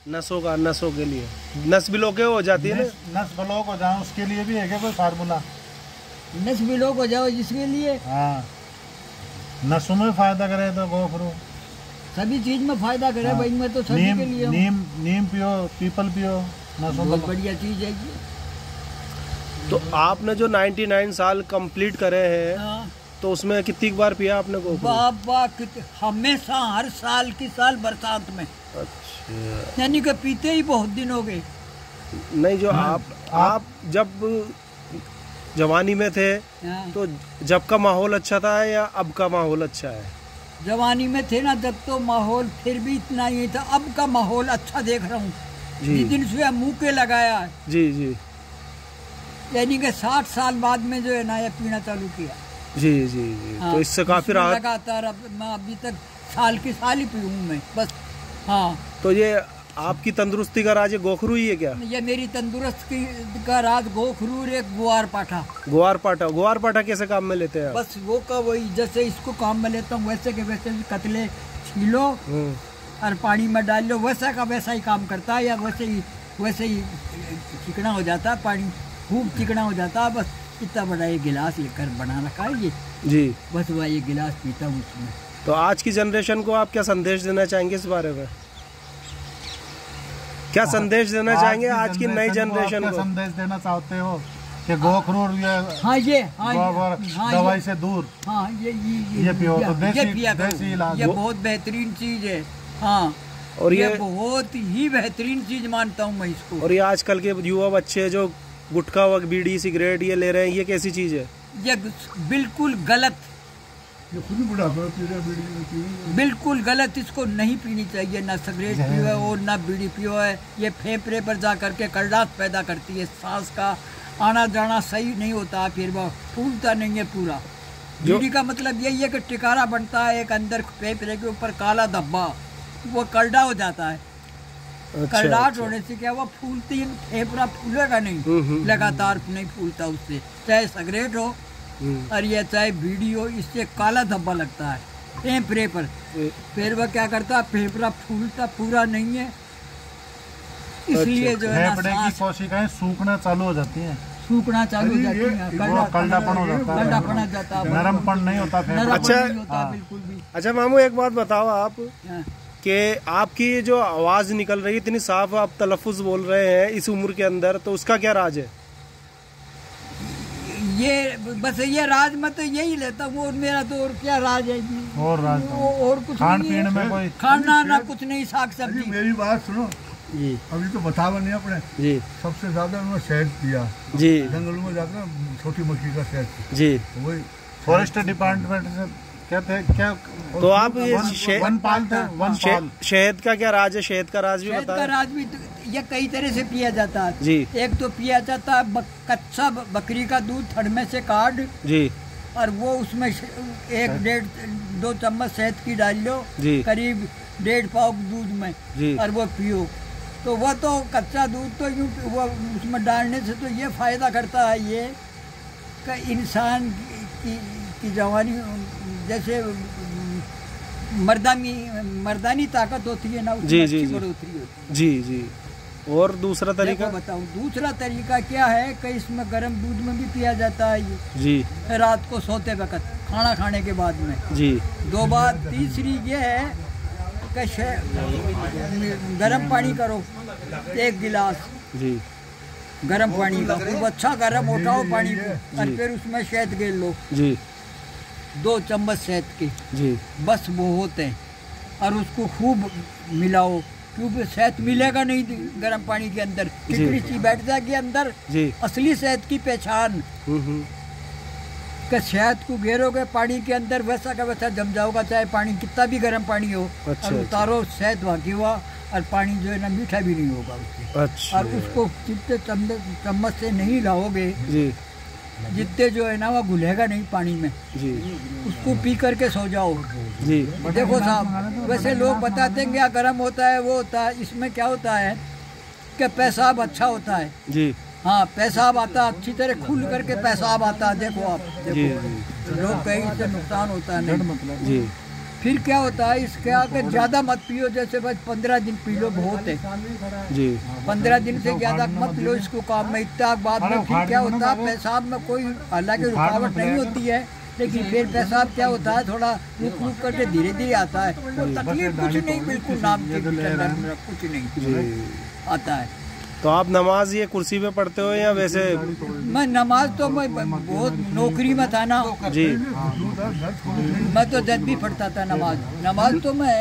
नसों के लिए नस ब्लॉक हो जाती है ना? नस ब्लॉक हो जाए उसके लिए भी है क्या कोई फार्मूला? नस ब्लॉक हो जाओ जिसके लिए, हाँ, नसों में फायदा करे तो गोखरू सभी चीज में फायदा करे भाई। मैं तो सभी के लिए नीम पियो, पीपल पियो, नसों में बहुत बढ़िया चीज है ये। तो आपने जो 99 साल कंप्लीट करे हैं, हाँ। तो उसमें कितनी बार पिया आपने गोखरू? बाबा हमेशा हर साल की साल बरसात में। अच्छा, यानी कि पीते ही बहुत दिन हो गए। नहीं जो आप जब जवानी में थे तो जब का माहौल अच्छा था या अब का माहौल अच्छा है? जवानी में थे ना जब तो माहौल फिर भी इतना ही था, अब का माहौल अच्छा देख रहा हूँ। जिस दिन से मुँह के लगाया है जी जी, यानी कि 60 साल बाद में जो है ना ये पीना चालू किया। जी जी जी। हाँ, तो इससे काफी राहत लगातार। अब मैं अभी तक साल की साल ही पीऊँ मैं बस। हाँ, तो ये आपकी तंदुरुस्ती का राज गोखरू ही है क्या? ये मेरी तंदुरुस्ती का राज गोखरू, एक गुआर पाठा। गुआर पाठा कैसे काम में लेते हैं? बस वो का वही, जैसे इसको काम में लेता हूँ वैसे के वैसे कतले छीलो और पानी में डाल लो, वैसा का वैसा ही काम करता है, या वैसे ही चिकना हो जाता है, पानी खूब चिकना हो जाता है। बस इतना बड़ा ये गिलास लेकर बना रखा है ये जी, बस वह ये गिलास पीता हूँ उसमें। तो आज की जनरेशन को आप क्या संदेश देना चाहेंगे इस बारे में? क्या संदेश देना चाहेंगे आज की नई जनरेशन को? संदेश देना चाहते हो कि गोखरू ये दवाई से दूर, हाँ ये पियो तो देसी इलाज, ये बहुत बेहतरीन चीज है। हाँ, और ये बहुत ही बेहतरीन चीज मानता हूँ मैं इसको। और ये आजकल के युवा बच्चे जो गुटखा व बीड़ी सिगरेट ये ले रहे हैं, ये कैसी चीज है? ये बिल्कुल गलत, ये खुद ही बुढ़ापा पी रहा है, बीड़ी बिल्कुल गलत। इसको नहीं पीनी चाहिए, ना सिगरेट पियो है और ना बीड़ी पियो है। ये फेफड़े पर जा करके कड़लाहट पैदा करती है, सांस का आना जाना सही नहीं होता, फिर वो फूलता नहीं है पूरा। बीड़ी का मतलब यही है कि टिकारा बनता है एक अंदर फेफड़े के ऊपर काला धब्बा, वो कलडा हो जाता है। कलडाहट होने से क्या, वो फूलती है, फेफड़ा फूलेगा नहीं, लगातार नहीं फूलता उससे, चाहे सिगरेट हो और ये चाहे बीड़ी हो, इससे काला धब्बा लगता है फेफड़े पर। फिर वह क्या करता है, फेफड़ा फूलता पूरा नहीं है, इसलिए जो है फेफड़े की कोशिकाएं सूखना चालू हो जाती हैं, कलडापन हो जाता है, नरमपन नहीं होता। अच्छा बिल्कुल भी। अच्छा मामू, एक बात बताओ आप कि आपकी जो आवाज निकल रही है इतनी साफ, आप तलफ्फुज बोल रहे हैं इस उम्र के अंदर, तो उसका क्या राज है? ये बस ये राज मैं तो यही लेता हूँ, और मेरा तो और क्या राज है? और कुछ खान पीने में कोई खाना ना कुछ नहीं, साग सब्जी। मेरी बात सुनो जी, अभी तो बतावा नहीं अपने जी, सबसे ज्यादा उन्होंने शहद पिया जी, जंगलों में जाकर छोटी मछली का शहद जी, वही फॉरेस्ट डिपार्टमेंट से कहते हैं क्या। तो आप ये शहद का क्या राज है? शहद का राज भी शहद का राज भी ये कई तरह से पिया जाता है जी। एक तो पिया जाता है कच्चा बकरी का दूध थड़ में से काट जी, और वो उसमें 1-1.5-2 चम्मच शहद की डाल लो, करीब 1.5 पाव दूध में जी, और वो पियो। तो वह तो कच्चा दूध तो यूँ वो उसमें डालने से तो ये फायदा करता है ये कि इंसान की जवानी, जैसे मर्दानी ताकत होती है ना, उसमें अच्छी बढ़ोतरी होती है। जी जी। और दूसरा तरीका बताऊं, दूसरा तरीका क्या है कि इसमें गर्म दूध में भी पिया जाता है ये जी, रात को सोते वक्त खाना खाने के बाद में जी 2 बार। तीसरी ये है कि गर्म पानी करो 1 गिलास जी, गर्म पानी का, खूब अच्छा गर्म उठाओ पानी को, और फिर उसमें शहद गेल लो जी, 2 चम्मच शहद के जी, बस वो होते हैं, और उसको खूब मिलाओ, क्योंकि शहद मिलेगा नहीं गर्म पानी के अंदर, खिचड़ी सी बैठ जाएगी अंदर जी। असली शहद की पहचान कि शहद को घेरोगे पानी के अंदर, वैसा का वैसा जम जाओगा, चाहे पानी कितना भी गर्म पानी हो। अच्छा, और उतारो शहद बाकी हुआ, और पानी जो है ना मीठा भी नहीं होगा उससे। अच्छा, और उसको जितने चम्मच से नहीं लाओगे जी, जितने जो है ना वो घुलेगा नहीं पानी में जी, उसको पी करके सो जाओ जी। देखो साहब, वैसे लोग बताते हैं क्या गर्म होता है वो होता है, इसमें क्या होता है कि पेशाब अच्छा होता है जी। हाँ, पेशाब आता है अच्छी तरह खुल करके पेशाब आता है। देखो आप देखो, लोग कहीं से नुकसान होता है नहीं, मतलब जी। फिर क्या होता है इसके आगे ज़्यादा मत पियो, जैसे बस 15 दिन पी लो बहुत है जी। 15 दिन से ज़्यादा मत लो इसको काम में। इतना बाद में फिर क्या होता है पेशाब में कोई हालांकि रुकावट नहीं होती है, लेकिन फिर पेशाब क्या होता है थोड़ा रुक रुक करके धीरे धीरे आता है। तो तकलीफ कुछ नहीं, बिल्कुल नाम के कुछ नहीं आता है। तो आप नमाज ये कुर्सी पे पढ़ते हो या वैसे? मैं नमाज तो मैं बहुत नौकरी में था ना जी, मैं तो जब भी पढ़ता था नमाज तो मैं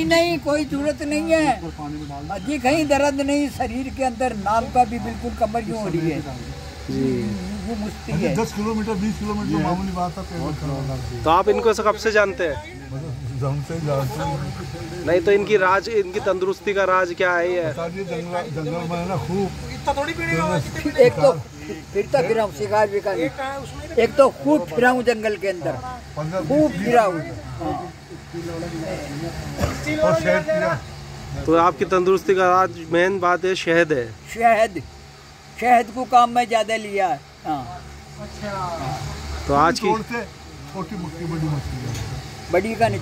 नहीं कोई जरूरत नहीं है जी, कहीं दर्द नहीं शरीर के अंदर, नाम का भी बिल्कुल कमर यूँ हो रही है जी, वो मुश्किल है। 10 किलोमीटर 20 किलोमीटर मामूली बात है। तो आप इनको कब से जानते हैं? नहीं तो इनकी तंदुरुस्ती का राज क्या है? ये जंगल में ना खूब एक तो फिरता फिरा हूँ शिकार विकार, एक तो खूब फिरा हूँ जंगल के अंदर, खूब फिरा हूँ। तो आपकी तंदुरुस्ती का राज मेन बात है शहद है। शहद को काम में ज्यादा लिया है। हाँ। तो आज की छोटी मक्खी बड़ी का नहीं,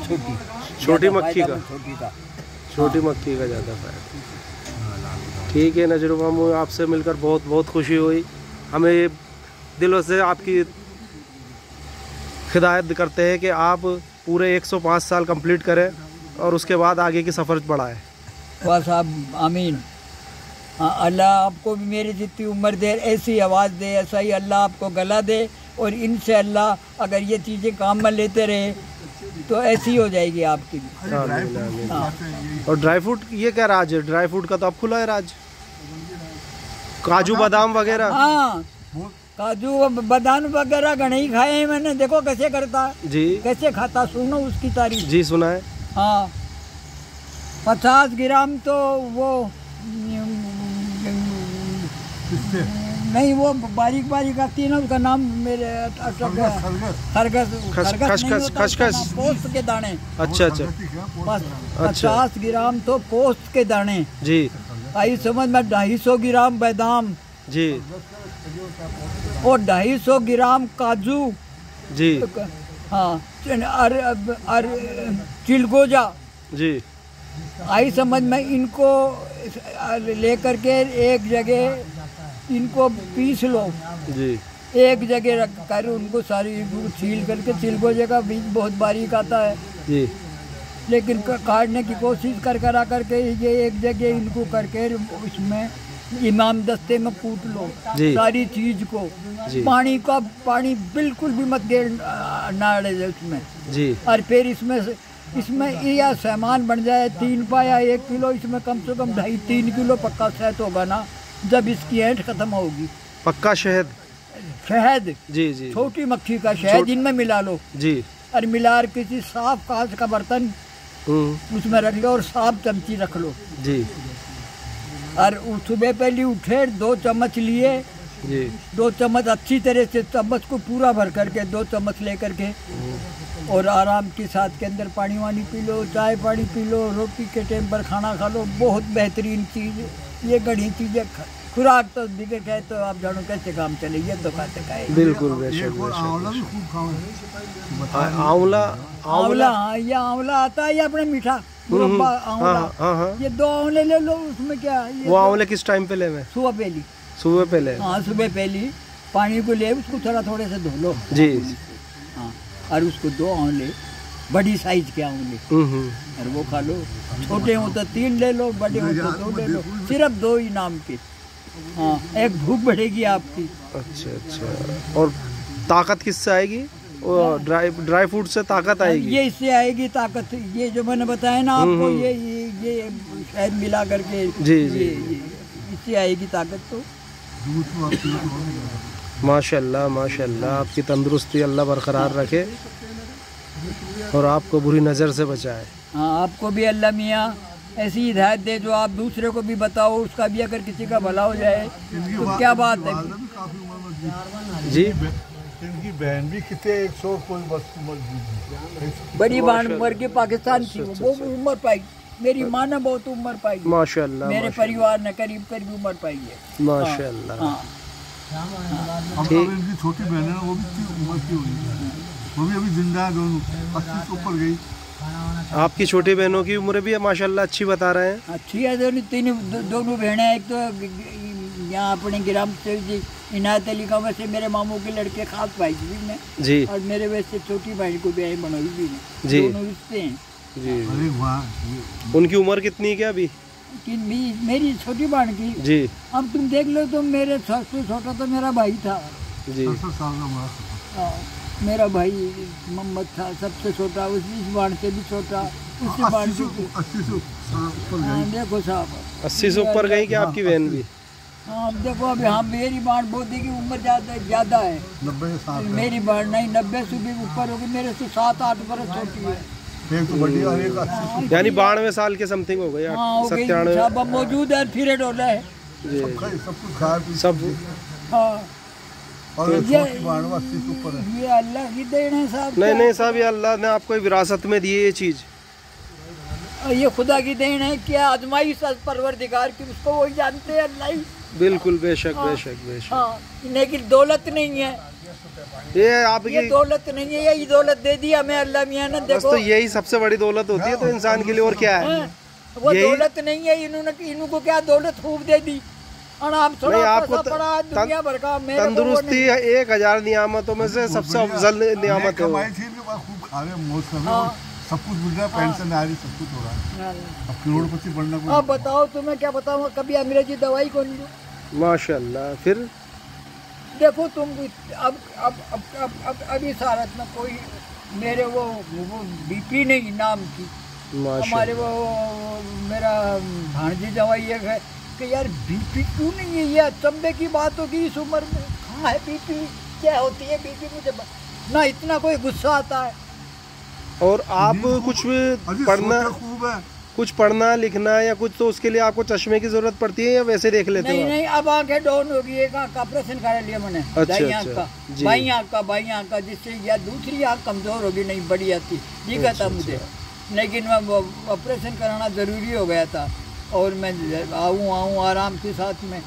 छोटी मक्खी का, छोटी हाँ। मक्खी का ज़्यादा फायदा। ठीक है नजरुल मामू, आपसे मिलकर बहुत बहुत खुशी हुई। हमें दिलों से आपकी हिदायत करते हैं कि आप पूरे 105 साल कंप्लीट करें और उसके बाद आगे की सफ़र बढ़ाएं। बस आप आमीन। अल्लाह आपको भी मेरी जितनी उम्र दे, ऐसी आवाज़ दे, ऐसा ही अल्लाह आपको गला दे, और इनसे अल्लाह अगर ये चीज़ें काम में लेते रहे तो ऐसी हो जाएगी आपकी भी। और ड्राई फ्रूट ये क्या राज है? ड्राई फ्रूट का तो अब खुला है राज, काजू बादाम वगैरह। हाँ, काजू बादाम वगैरह घने ही खाए हैं मैंने, देखो कैसे करता जी, कैसे खाता, सुनो उसकी तारीफ जी सुना है। हाँ 50 ग्राम तो वो नहीं, वो बारीक बारीक आती है ना, उसका नाम मेरे खसखस पोस्त के दाने। अच्छा 50 ग्राम तो पोस्त के दाने जी। आई समझ में 250 ग्राम बादाम जी, और 250 ग्राम काजू जी। हाँ, और चिलगोजा जी। आई समझ में, इनको लेकर के एक जगह इनको पीस लो जी, एक जगह रख कर उनको सारी छील करके, चिलगोजे का बीज बहुत बारीक आता है जी, लेकिन काटने की कोशिश कर करके ये एक जगह इनको करके उसमें इमाम दस्ते में कूट लो सारी चीज को। पानी का पानी बिल्कुल भी मत ना डाले उसमें जी। और फिर इसमें यह सामान बन जाए 3 पाया 1 किलो, इसमें कम से कम 2.5-3 किलो पक्का शहद होगा ना, जब इसकी ऐंठ खत्म होगी। पक्का शहद जी जी, छोटी मक्खी का शहद इनमें मिला लो जी, और मिला किसी साफ कांच का बर्तन उसमें रख लो और साफ चमची रख लो जी। और सुबह पहले उठे 2 चम्मच लिए जी, 2 चम्मच अच्छी तरह से चम्मच को पूरा भर करके 2 चम्मच लेकर के, और आराम के साथ के अंदर पानी वानी पी लो, चाय पानी पी लो, रोटी के टाइम पर खाना खा लो। बहुत बेहतरीन चीज़ ये गढ़ी चीज़ें, खुराक तो बिगड़ गए तो आप जानो कैसे काम चले, ये तो खाते खाए बिल्कुल। आंवला हाँ, ये आंवला आता है, ये अपने मीठा आंवला, ये 2 आंवले ले लो, उसमें क्या वो आंवले किस टाइम पे ले? सुबह पहले हाँ, सुबह पहले पानी को ले उसको थोड़े से धो लो जी। हाँ, और उसको 2 आंवले बड़ी साइज के आंवले और वो खा लो। छोटे हो तो 3 ले लो, बड़े हो तो 2 ले लो, सिर्फ 2 ही नाम के। हाँ, एक भूख बढ़ेगी आपकी। अच्छा, और ताकत किससे आएगी? ड्राई फ्रूट से ताकत आएगी? ये इससे आएगी ताकत, ये जो मैंने बताया ना आपको, ये शायद मिला करके जी जी, इससे आएगी ताकत। तो माशाल्लाह माशाल्लाह, आपकी तंदुरुस्ती अल्लाह बरकरार रखे और आपको बुरी नज़र से बचाए। हाँ, आपको भी अल्लाह मियाँ ऐसी हिदायत दे जो आप दूसरे को भी बताओ, उसका भी अगर किसी का भला हो जाए तो क्या बात है जी। इनकी बहन भी कितने 100 बड़ी बहन उम्र की पाकिस्तान थी, वो उम्र पाई। मेरी माँ ने बहुत उम्र पाई माशाल्लाह, मेरे परिवार ने करीब उम्र पाई है माशाल्लाह। हाँ, अब इनकी छोटी बहन है वो भी उम्र की हुई है, वो भी अभी जिंदा है, दोनों 80 से ऊपर गई। आपकी छोटी बहनों की उम्र भी है माशाल्लाह अच्छी बता रहे हैं। अच्छी है दोनों बहनें। एक तो यहाँ अपने ग्राम सेवक जी इनायत अली का वैसे मेरे मामू के लड़के खास भाई भी ने जी, और मेरे वैसे छोटी भाई को भी बनोई भी ने जी, दोनों रिश्ते हैं जी। अरे वाह, उनकी उम्र कितनी है क्या अभी? मेरी छोटी बहन की जी, अब तुम देख लो, तो मेरे सबसे छोटा तो मेरा भाई था जी, मेरा भाई मोहम्मद था सबसे छोटा, उस बाण से भी छोटा, उससे बाण से 80 से देखो साहब 80 से ऊपर गई क्या आपकी बहन भी? हाँ देखो अभी हाँ मेरी बाण बोधी की उम्र ज़्यादा है, 90 मेरी बाण नहीं 90 से भी ऊपर होगी, मेरे से 7-8 बरस छोटी है। एक तो बड़ी और एक 80, यानी 92 साल के समथिंग हो गई, 97 सब मौजूद है, फिर डोला है सब कुछ खा पी सब। हाँ और ये 80 से ऊपर है। ये अल्लाह की देन है साहब। नहीं साहब, ये अल्लाह ने आपको विरासत में दी है ये चीज़, ये खुदा की देन है। क्या आजमाइश परवरदिगार की, उसको वही जानते हैं अल्लाह ही। बिल्कुल बेशक बेशक बेशक। हाँ, लेकिन दौलत नहीं है ये आपकी, ये दौलत नहीं है, यही दौलत दे दी हमें अल्लाह मियां ने। देखो तो यही सबसे बड़ी दौलत होती है तो इंसान के लिए, और क्या है वो दौलत नहीं है। इनको क्या दौलत खूब दे दी, और आप थोड़ा आपको दुनिया भर का तंदुरुस्ती 1000 नियामतों में से सबसे अफजल नियामत है। खूब खा रहे, मौज कर रहे, सब कुछ मिल रहा है, पेंशन आ रही, सब कुछ हो रहा है। अब करोड़पति बनना कोई। अब बताओ तुम्हें क्या बताऊँ, कभी अंग्रेजी दवाई कौन लो माशाल्लाह। फिर देखो तुम अब इस हालत में कोई मेरे वो बीपी नहीं नाम की, हमारे वो मेरा भांजी दवाई है कि यार बीपी क्यों नहीं है, ये अचंभे की बात होगी इस उम्र में। हाँ है बीपी, क्या होती है बीपी, मुझे ना इतना कोई गुस्सा आता है। और आप कुछ पढ़ना, कुछ पढ़ना लिखना या कुछ, तो उसके लिए आपको चश्मे की जरूरत पड़ती है या वैसे देख लेते हो? नहीं, अब आंखें डाउन हो गई, एक आंख का ऑपरेशन करा लिया मैंने, दाई आंख का, बाई आंख का, जिससे या दूसरी आंख कमजोर होगी, नहीं बड़ी आती दिखा था मुझे, लेकिन ऑपरेशन कराना जरूरी हो गया था। और मैं आऊँ आराम के साथ में,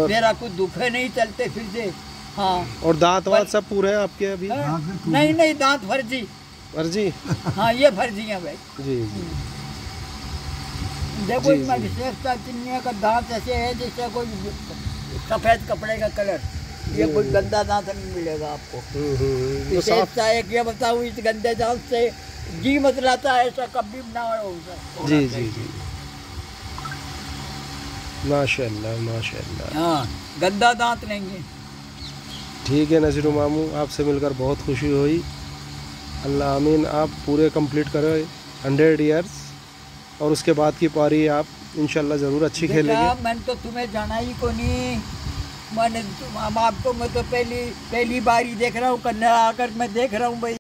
मेरा कुछ दुखे नहीं, चलते फिर से। हाँ, और दांत वात सब पूरे हैं आपके अभी? नहीं दांत फर्जी हाँ ये फर्जी है भाई जी। देखो इसमें विशेषता चिन्ह का दांत ऐसे है जैसे कोई सफेद कपड़े का कलर, ये कोई गंदा दांत नहीं मिलेगा आपको। विशेषता एक ये बताऊँ, इस गंदे दांत से जी मतलाता है, ऐसा कभी ना हो। जी माशाल्लाह माशाल्लाह। हाँ, गंदा दांत नहीं है। ठीक है नज़ीर मामू, आपसे मिलकर बहुत खुशी हुई। अल्लाह आमीन, आप पूरे कंप्लीट करो 100 ईयर्स, और उसके बाद की पारी आप इंशाल्लाह ज़रूर अच्छी खेलेंगे। मैंने तो तुम्हें जाना ही को नहीं, मैंने आपको मैं तो पहली बार ही देख रहा हूँ, कन्या आकर मैं देख रहा हूँ भाई।